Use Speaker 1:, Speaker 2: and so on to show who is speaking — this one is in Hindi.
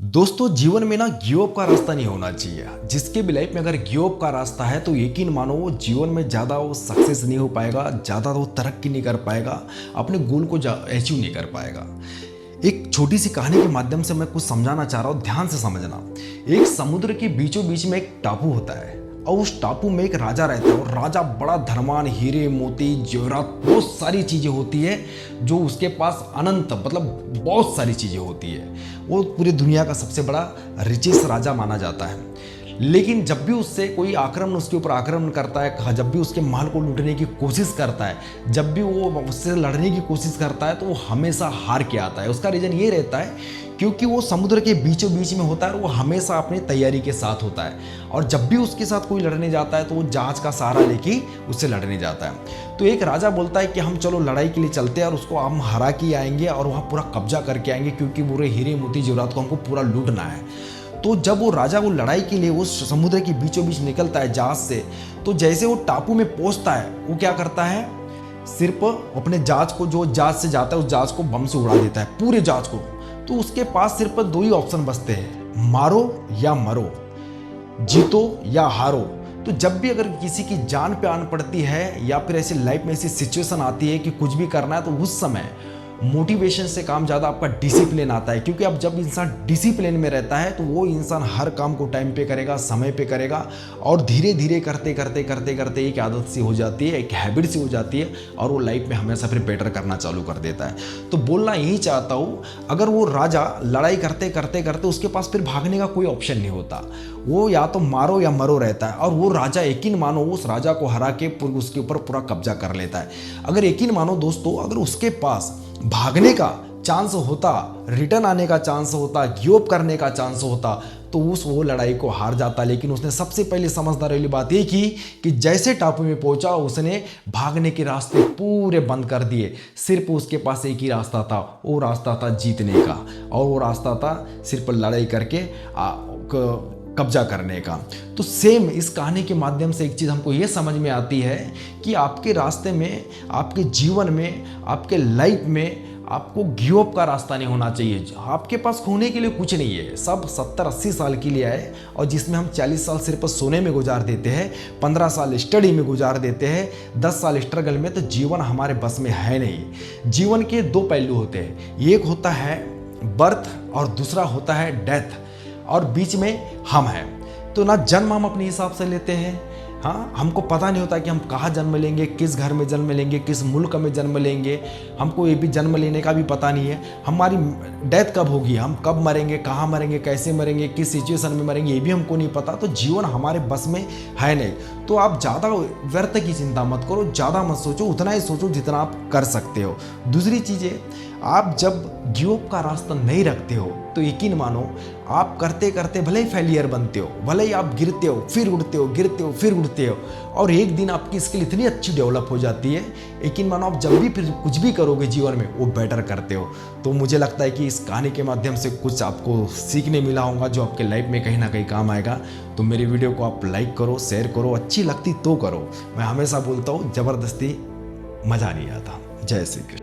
Speaker 1: दोस्तों जीवन में ना गिव अप का रास्ता नहीं होना चाहिए। जिसके भी लाइफ में अगर गिव अप का रास्ता है तो यकीन मानो वो जीवन में ज़्यादा वो सक्सेस नहीं हो पाएगा, ज़्यादा वो तरक्की नहीं कर पाएगा, अपने गोल को अचीव नहीं कर पाएगा। एक छोटी सी कहानी के माध्यम से मैं कुछ समझाना चाह रहा हूँ, ध्यान से समझना। एक समुद्र के बीचों बीच में एक टापू होता है और उस टापू में एक राजा रहता है और राजा बड़ा धनवान, हीरे मोती जेवरात बहुत सारी चीज़ें होती है जो उसके पास अनंत मतलब बहुत सारी चीज़ें होती है। वो पूरी दुनिया का सबसे बड़ा रिचेस्ट राजा माना जाता है। लेकिन जब भी उससे कोई आक्रमण उसके ऊपर आक्रमण करता है, जब भी उसके महल को लूटने की कोशिश करता है, जब भी वो उससे लड़ने की कोशिश करता है तो वो हमेशा हार के आता है। उसका रीज़न ये रहता है क्योंकि वो समुद्र के बीचों बीच में होता है और वो हमेशा अपनी तैयारी के साथ होता है। और जब भी उसके साथ कोई लड़ने जाता है तो वो जहाज का सहारा लेके उससे लड़ने जाता है। तो एक राजा बोलता है कि हम चलो लड़ाई के लिए चलते हैं और उसको हम हरा के आएंगे और वहाँ पूरा कब्जा करके आएंगे, क्योंकि पूरे हीरे मोती जेवरात को हमको पूरा लूटना है। तो जब वो राजा वो लड़ाई के लिए वो समुद्र के बीचों बीच निकलता है जहाज से, तो जैसे वो टापू में पहुंचता है वो क्या करता है, सिर्फ अपने जहाज को, जो जहाज से जाता है उस जहाज को बम से उड़ा देता है, पूरे जहाज को। तो उसके पास सिर्फ दो ही ऑप्शन बचते हैं, मारो या मरो, जीतो या हारो। तो जब भी अगर किसी की जान पे आन पड़ती है या फिर ऐसी लाइफ में ऐसी सिचुएशन आती है कि कुछ भी करना है, तो उस समय मोटिवेशन से काम ज़्यादा आपका डिसिप्लिन आता है। क्योंकि अब जब इंसान डिसिप्लिन में रहता है तो वो इंसान हर काम को टाइम पे करेगा, समय पे करेगा और धीरे धीरे करते करते करते करते एक आदत सी हो जाती है, एक हैबिट सी हो जाती है और वो लाइफ में हमेशा फिर बेटर करना चालू कर देता है। तो बोलना यही चाहता हूँ, अगर वो राजा लड़ाई करते करते करते उसके पास फिर भागने का कोई ऑप्शन नहीं होता, वो या तो मारो या मरो रहता है। और वो राजा यकीन मानो उस राजा को हरा के उसके ऊपर पूरा कब्जा कर लेता है। अगर यकीन मानो दोस्तों, अगर उसके पास भागने का चांस होता, रिटर्न आने का चांस होता, गिव अप करने का चांस होता, तो वो लड़ाई को हार जाता। लेकिन उसने सबसे पहले समझदार वाली बात ये की कि जैसे टापू में पहुंचा उसने भागने के रास्ते पूरे बंद कर दिए। सिर्फ उसके पास एक ही रास्ता था, वो रास्ता था जीतने का, और वो रास्ता था सिर्फ लड़ाई करके कब्जा करने का। तो सेम इस कहानी के माध्यम से एक चीज़ हमको ये समझ में आती है कि आपके रास्ते में, आपके जीवन में, आपके लाइफ में आपको गिव अप का रास्ता नहीं होना चाहिए। आपके पास खोने के लिए कुछ नहीं है, सब 70-80 साल के लिए है, और जिसमें हम 40 साल सिर्फ सोने में गुजार देते हैं, 15 साल स्टडी में गुजार देते हैं, 10 साल स्ट्रगल में, तो जीवन हमारे बस में है नहीं। जीवन के दो पहलू होते हैं, एक होता है बर्थ और दूसरा होता है डेथ, और बीच में हम हैं। तो ना जन्म हम अपने हिसाब से लेते हैं, हाँ, हमको पता नहीं होता कि हम कहाँ जन्म लेंगे, किस घर में जन्म लेंगे, किस मुल्क में जन्म लेंगे, हमको ये भी जन्म लेने का भी पता नहीं है। हमारी डेथ कब होगी, हम कब मरेंगे, कहाँ मरेंगे, कैसे मरेंगे, किस सिचुएशन में मरेंगे, ये भी हमको नहीं पता। तो जीवन हमारे बस में है नहीं। तो आप ज़्यादा व्यर्थ की चिंता मत करो, ज़्यादा मत सोचो, उतना ही सोचो जितना आप कर सकते हो। दूसरी चीज़ें, आप जब गिव अप का रास्ता नहीं रखते हो तो यकीन मानो आप करते करते भले ही फेलियर बनते हो, भले ही आप गिरते हो फिर उड़ते हो, गिरते हो फिर उड़ते हो, और एक दिन आपकी स्किल इतनी अच्छी डेवलप हो जाती है, यकीन मानो आप जब भी फिर कुछ भी करोगे जीवन में वो बेटर करते हो। तो मुझे लगता है कि इस कहानी के माध्यम से कुछ आपको सीखने मिला होगा जो आपके लाइफ में कहीं ना कहीं काम आएगा। तो मेरी वीडियो को आप लाइक करो, शेयर करो, अच्छी लगती तो करो। मैं हमेशा बोलता हूँ, ज़बरदस्ती मज़ा नहीं आता। जय श्री कृष्ण।